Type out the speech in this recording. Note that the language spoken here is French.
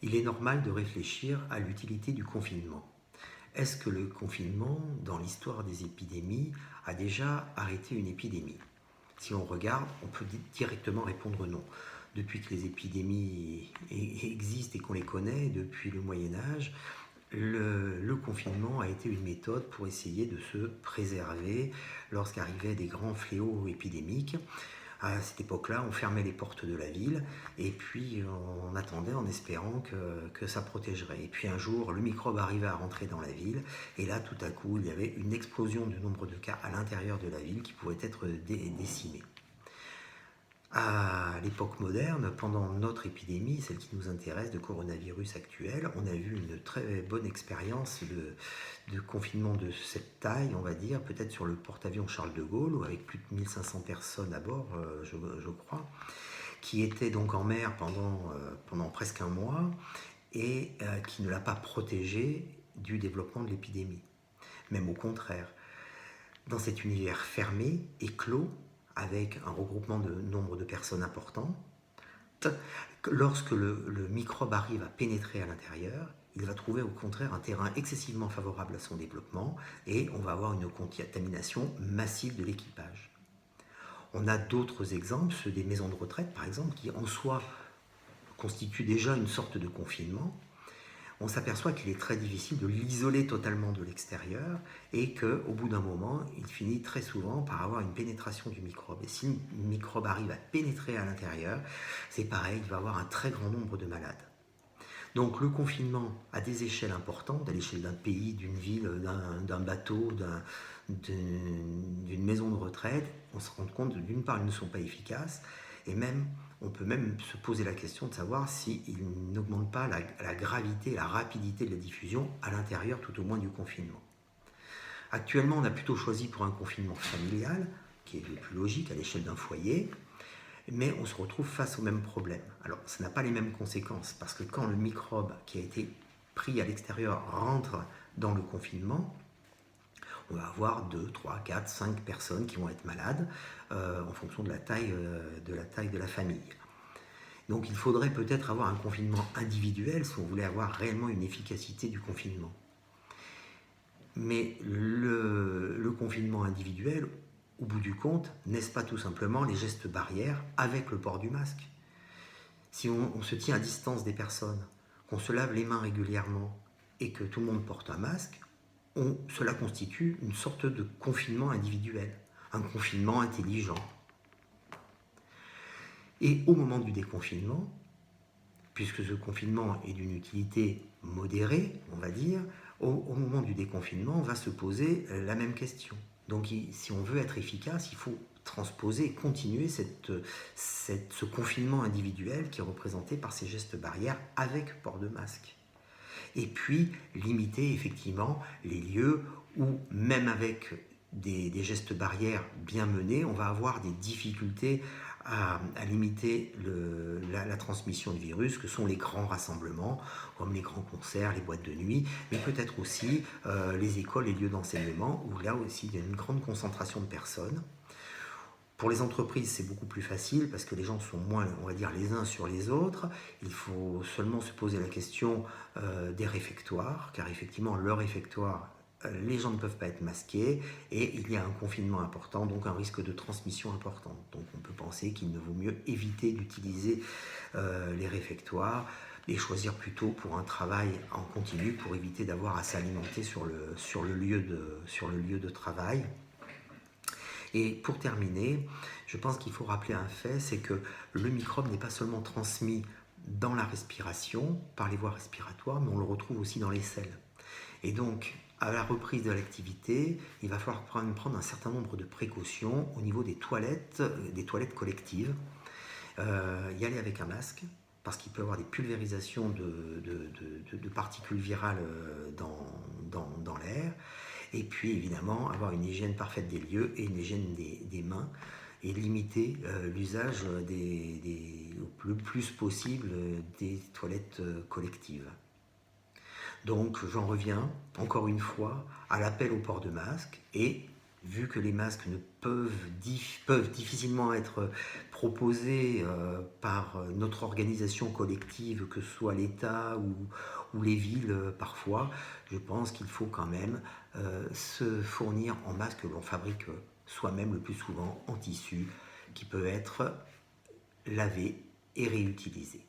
Il est normal de réfléchir à l'utilité du confinement. Est-ce que le confinement, dans l'histoire des épidémies, a déjà arrêté une épidémie? Si on regarde, on peut directement répondre non. Depuis que les épidémies existent et qu'on les connaît, depuis le Moyen-Âge, le confinement a été une méthode pour essayer de se préserver lorsqu'arrivaient des grands fléaux épidémiques. À cette époque-là, on fermait les portes de la ville et puis on attendait en espérant que ça protégerait. Et puis un jour, le microbe arrivait à rentrer dans la ville et là, tout à coup, il y avait une explosion du nombre de cas à l'intérieur de la ville qui pouvaient être décimés. À l'époque moderne, pendant notre épidémie, celle qui nous intéresse de coronavirus actuel, on a vu une très bonne expérience de confinement de cette taille, on va dire, peut-être sur le porte-avions Charles de Gaulle, où avec plus de 1500 personnes à bord, je crois, qui était donc en mer pendant presque un mois et qui ne l'a pas protégé du développement de l'épidémie. Même au contraire, dans cet univers fermé et clos, avec un regroupement de nombre de personnes important, lorsque le microbe arrive à pénétrer à l'intérieur, il va trouver au contraire un terrain excessivement favorable à son développement et on va avoir une contamination massive de l'équipage. On a d'autres exemples, ceux des maisons de retraite par exemple, qui en soi constituent déjà une sorte de confinement. On s'aperçoit qu'il est très difficile de l'isoler totalement de l'extérieur et qu'au bout d'un moment, il finit très souvent par avoir une pénétration du microbe. Et si le microbe arrive à pénétrer à l'intérieur, c'est pareil, il va avoir un très grand nombre de malades. Donc le confinement à des échelles importantes, à l'échelle d'un pays, d'une ville, d'un bateau, d'une maison de retraite, on se rend compte d'une part, ils ne sont pas efficaces, et même on peut même se poser la question de savoir s'ils n'augmentent pas la gravité, la rapidité de la diffusion à l'intérieur tout au moins du confinement. Actuellement, on a plutôt choisi pour un confinement familial, qui est le plus logique à l'échelle d'un foyer, mais on se retrouve face au même problème. Alors, ça n'a pas les mêmes conséquences, parce que quand le microbe qui a été pris à l'extérieur rentre dans le confinement, on va avoir 2, 3, 4, 5 personnes qui vont être malades en fonction de la taille de la famille. Donc il faudrait peut-être avoir un confinement individuel si on voulait avoir réellement une efficacité du confinement. Mais le confinement individuel, au bout du compte, n'est-ce pas tout simplement les gestes barrières avec le port du masque? Si on se tient à distance des personnes, qu'on se lave les mains régulièrement et que tout le monde porte un masque, cela constitue une sorte de confinement individuel, un confinement intelligent. Et au moment du déconfinement, puisque ce confinement est d'une utilité modérée, on va dire, au moment du déconfinement, on va se poser la même question. Donc si on veut être efficace, il faut transposer et continuer ce confinement individuel qui est représenté par ces gestes barrières avec port de masque. Et puis limiter effectivement les lieux où, même avec des gestes barrières bien menés, on va avoir des difficultés à limiter la transmission de virus, que sont les grands rassemblements, comme les grands concerts, les boîtes de nuit, mais peut-être aussi les écoles et lieux d'enseignement, où là aussi il y a une grande concentration de personnes. Pour les entreprises, c'est beaucoup plus facile parce que les gens sont moins, on va dire, les uns sur les autres. Il faut seulement se poser la question des réfectoires, car effectivement, le réfectoire, les gens ne peuvent pas être masqués et il y a un confinement important, donc un risque de transmission important. Donc on peut penser qu'il ne vaut mieux éviter d'utiliser les réfectoires et choisir plutôt pour un travail en continu pour éviter d'avoir à s'alimenter sur le lieu de travail. Et pour terminer, je pense qu'il faut rappeler un fait, c'est que le microbe n'est pas seulement transmis dans la respiration, par les voies respiratoires, mais on le retrouve aussi dans les selles. Et donc, à la reprise de l'activité, il va falloir prendre un certain nombre de précautions au niveau des toilettes collectives. Y aller avec un masque, parce qu'il peut y avoir des pulvérisations de particules virales dans l'air. Et puis évidemment, avoir une hygiène parfaite des lieux et une hygiène des mains et limiter l'usage le plus possible des toilettes collectives. Donc j'en reviens encore une fois à l'appel au port de masque et vu que les masques peuvent difficilement être proposé par notre organisation collective, que ce soit l'État ou les villes parfois, je pense qu'il faut quand même se fournir en masque que l'on fabrique soi-même le plus souvent en tissu, qui peut être lavé et réutilisé.